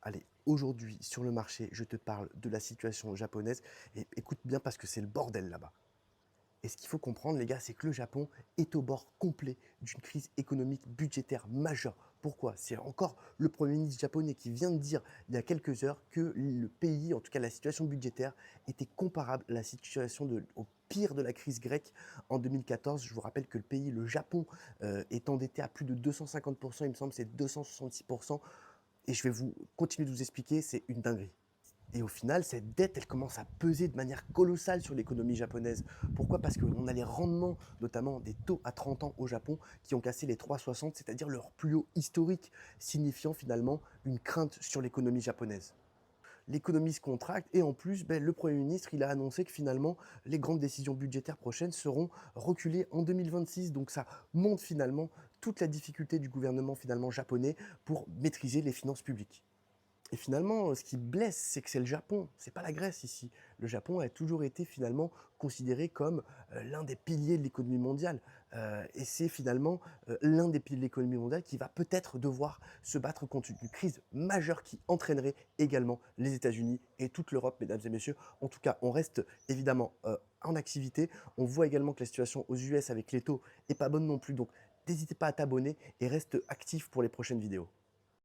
Allez, aujourd'hui sur le marché, je te parle de la situation japonaise et écoute bien parce que c'est le bordel là-bas. Et ce qu'il faut comprendre, les gars, c'est que le Japon est au bord complet d'une crise économique budgétaire majeure. Pourquoi? C'est encore le Premier ministre japonais qui vient de dire il y a quelques heures que le pays, en tout cas la situation budgétaire, était comparable à la situation au pire de la crise grecque en 2014. Je vous rappelle que le pays, le Japon, est endetté à plus de 250%, il me semble, c'est 266%. Et je vais vous continuer de vous expliquer, c'est une dinguerie. Et au final, cette dette, elle commence à peser de manière colossale sur l'économie japonaise. Pourquoi? Parce qu'on a les rendements, notamment des taux à 30 ans au Japon, qui ont cassé les 3,60, c'est-à-dire leur plus haut historique, signifiant finalement une crainte sur l'économie japonaise. L'économie se contracte et en plus, le Premier ministre, il a annoncé que finalement, les grandes décisions budgétaires prochaines seront reculées en 2026. Donc ça montre finalement toute la difficulté du gouvernement finalement japonais pour maîtriser les finances publiques. Et finalement, ce qui blesse, c'est que c'est le Japon, c'est pas la Grèce ici. Le Japon a toujours été finalement considéré comme l'un des piliers de l'économie mondiale. Et c'est finalement l'un des piliers de l'économie mondiale qui va peut-être devoir se battre contre une crise majeure qui entraînerait également les États-Unis et toute l'Europe, mesdames et messieurs. En tout cas, on reste évidemment en activité. On voit également que la situation aux US avec les taux est pas bonne non plus. Donc, n'hésitez pas à t'abonner et reste actif pour les prochaines vidéos.